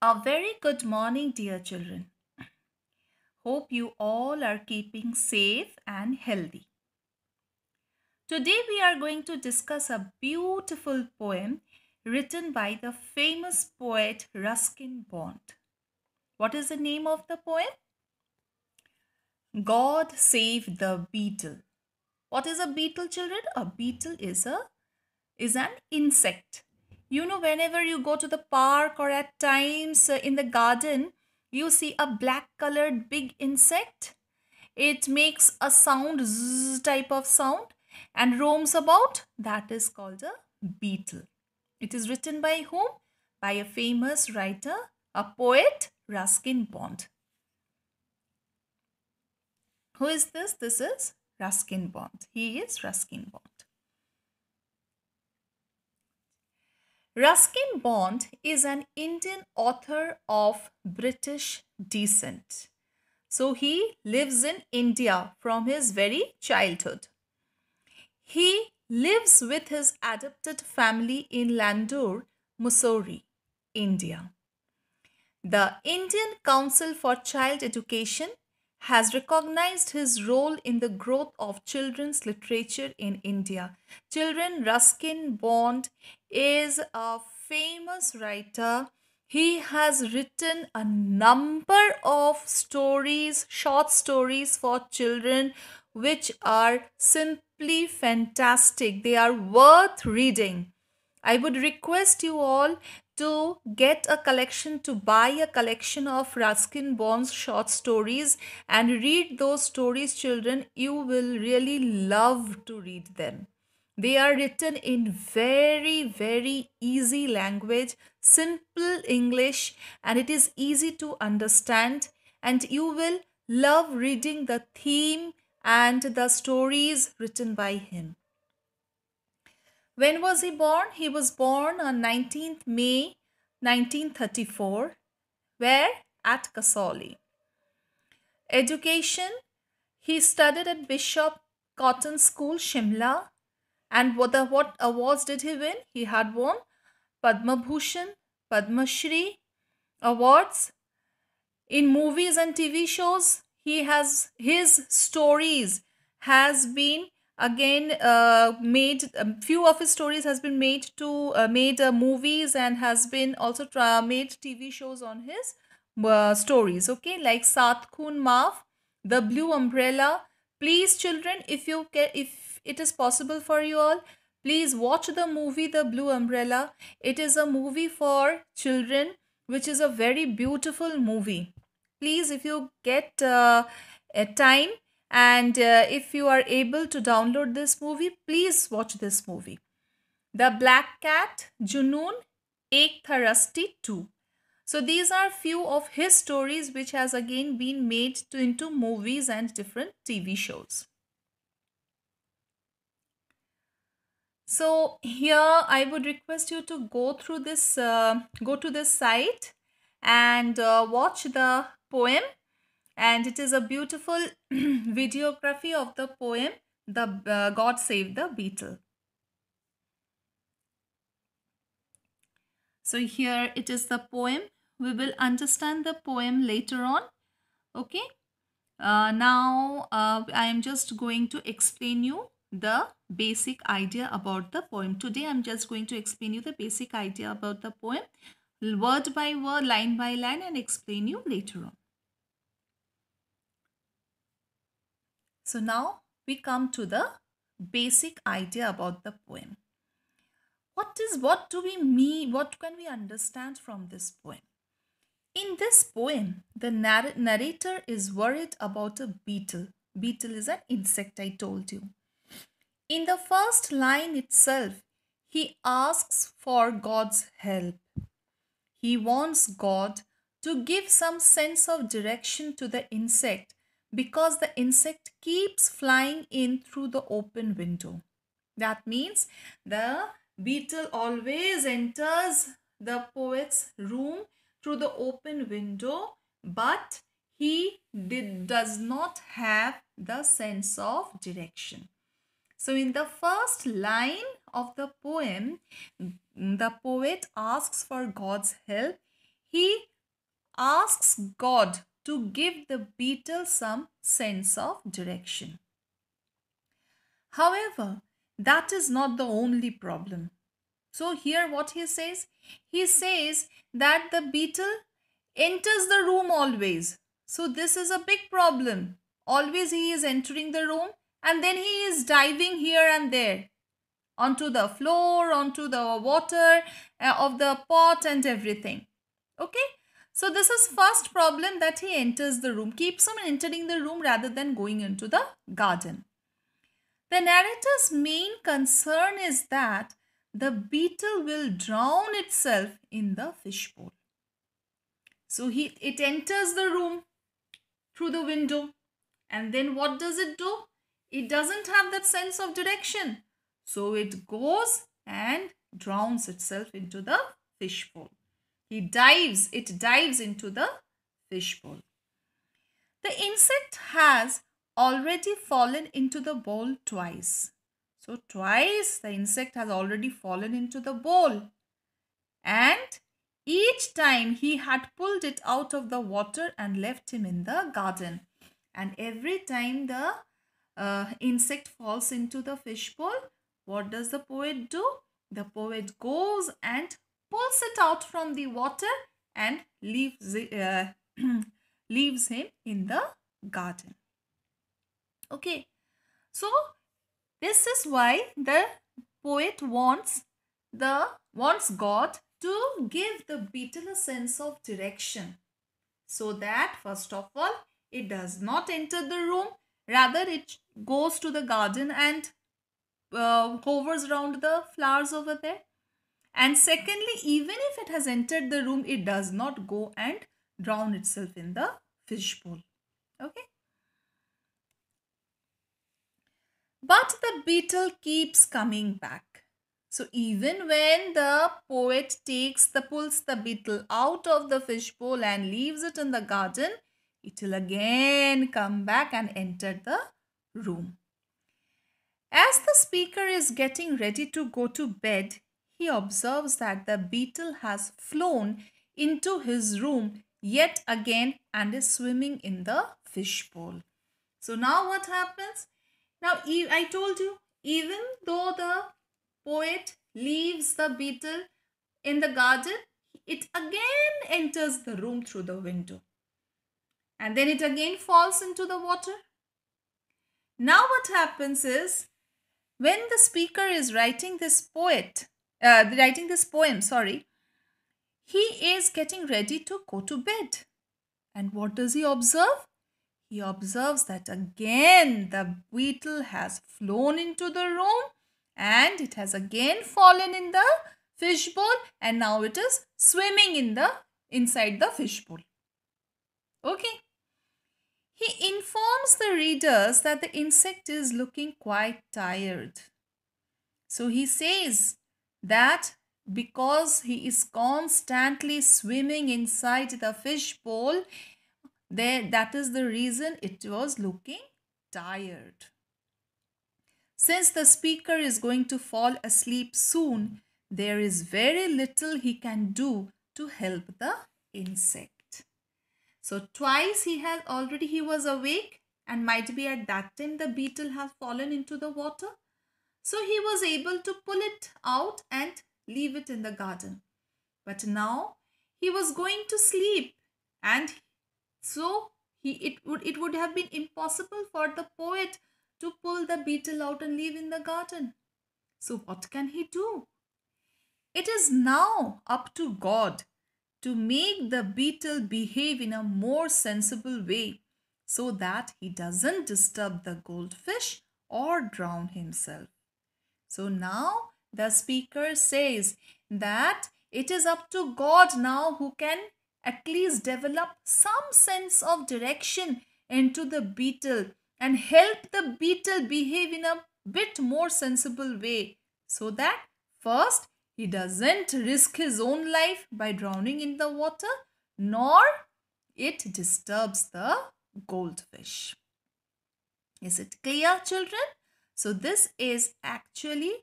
A very good morning, dear children. Hope you all are keeping safe and healthy. Today, we are going to discuss a beautiful poem written by the famous poet Ruskin Bond. What is the name of the poem? God Save the Beetle. What is a beetle, children? A beetle is an insect. You know, whenever you go to the park or at times in the garden, you see a black colored big insect. It makes a sound, zzz type of sound, and roams about. That is called a beetle. It is written by whom? By a famous writer, a poet, Ruskin Bond. Who is this? This is Ruskin Bond. He is Ruskin Bond. Ruskin Bond is an Indian author of British descent. So he lives in India from his very childhood. He lives with his adopted family in Landoor, Mussoorie, India. The Indian Council for Child Education has recognized his role in the growth of children's literature in India. Children, Ruskin Bond is a famous writer. He has written a number of stories, short stories for children, which are simply fantastic. They are worth reading. I would request you all to get a collection, to buy a collection of Ruskin Bond's short stories and read those stories, children. You will really love to read them. They are written in very, very easy language, simple English, and it is easy to understand. And you will love reading the theme and the stories written by him. When was he born? He was born on 19th May 1934. Where? At Kasoli. Education. He studied at Bishop Cotton School, Shimla. And what awards did he win? He had won Padma Bhushan, Padma Shri awards. In movies and TV shows, his stories has been again made. Few of his stories has been made to made movies and has been also made TV shows on his stories. Okay, like Sat Khoon Maaf, The Blue Umbrella. Please, children, if it is possible for you all, please watch the movie The Blue Umbrella. It is a movie for children, which is a very beautiful movie. Please, if you get a time and if you are able to download this movie, please watch this movie. The Black Cat, Junoon, Ek Tha Rusty 2. So these are few of his stories which has again been made into movies and different TV shows. So here I would request you to go through this, go to this site and watch the poem. And it is a beautiful videography of the poem, The God Save the Beetle. So here it is the poem. We will understand the poem later on. Okay. Now I am just going to explain you the basic idea about the poem. Today I am just going to explain you the basic idea about the poem, word by word, line by line, and explain you later on. So now we come to the basic idea about the poem. What do we mean? What can we understand from this poem? In this poem, the narrator is worried about a beetle. Beetle is an insect, I told you. In the first line itself, he asks for God's help. He wants God to give some sense of direction to the insect because the insect keeps flying in through the open window. That means the beetle always enters the poet's room through the open window, but he does not have the sense of direction. So in the first line of the poem, the poet asks for God's help. He asks God to give the beetle some sense of direction. However, that is not the only problem. So here what he says that the beetle enters the room always. So this is a big problem. Always he is entering the room and then he is diving here and there onto the floor, onto the water of the pot and everything. Okay. So this is first problem, that he enters the room, keeps on entering the room rather than going into the garden. The narrator's main concern is that the beetle will drown itself in the fishbowl. So it enters the room through the window, and then what does it do? It doesn't have that sense of direction. So it goes and drowns itself into the fishbowl. It dives into the fishbowl. The insect has already fallen into the bowl twice. So twice the insect has already fallen into the bowl. And each time he had pulled it out of the water and left him in the garden. And every time the insect falls into the fishbowl, what does the poet do? The poet goes and pulls it out from the water and leaves him in the garden. Okay, so this is why the poet wants God to give the beetle a sense of direction, so that first of all it does not enter the room, rather it goes to the garden and hovers around the flowers over there. And secondly, even if it has entered the room, it does not go and drown itself in the fishbowl. Okay. But the beetle keeps coming back. So even when the poet pulls the beetle out of the fishbowl and leaves it in the garden, it will again come back and enter the room. As the speaker is getting ready to go to bed, he observes that the beetle has flown into his room yet again and is swimming in the fishbowl. So now what happens? Now I told you, even though the poet leaves the beetle in the garden, it again enters the room through the window. And then it again falls into the water. Now what happens is, when the speaker is writing this poem, he is getting ready to go to bed. And what does he observe? He observes that again the beetle has flown into the room and it has again fallen in the fishbowl, and now it is swimming inside the fishbowl. Okay. He informs the readers that the insect is looking quite tired. So he says that because he is constantly swimming inside the fishbowl, that is the reason it was looking tired. Since the speaker is going to fall asleep soon, there is very little he can do to help the insect. So twice he was awake, and might be at that time the beetle has fallen into the water. So he was able to pull it out and leave it in the garden. But now he was going to sleep, and so it would have been impossible for the poet to pull the beetle out and leave in the garden. So what can he do? It is now up to God to make the beetle behave in a more sensible way, so that he doesn't disturb the goldfish or drown himself. So now the speaker says that it is up to God now who can at least develop some sense of direction into the beetle and help the beetle behave in a bit more sensible way, so that first he doesn't risk his own life by drowning in the water, nor it disturbs the goldfish. Is it clear, children? So this is actually,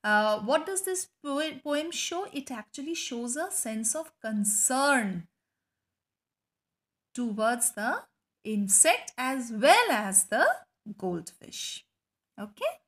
what does this poem show? It actually shows a sense of concern towards the insect as well as the goldfish. Okay.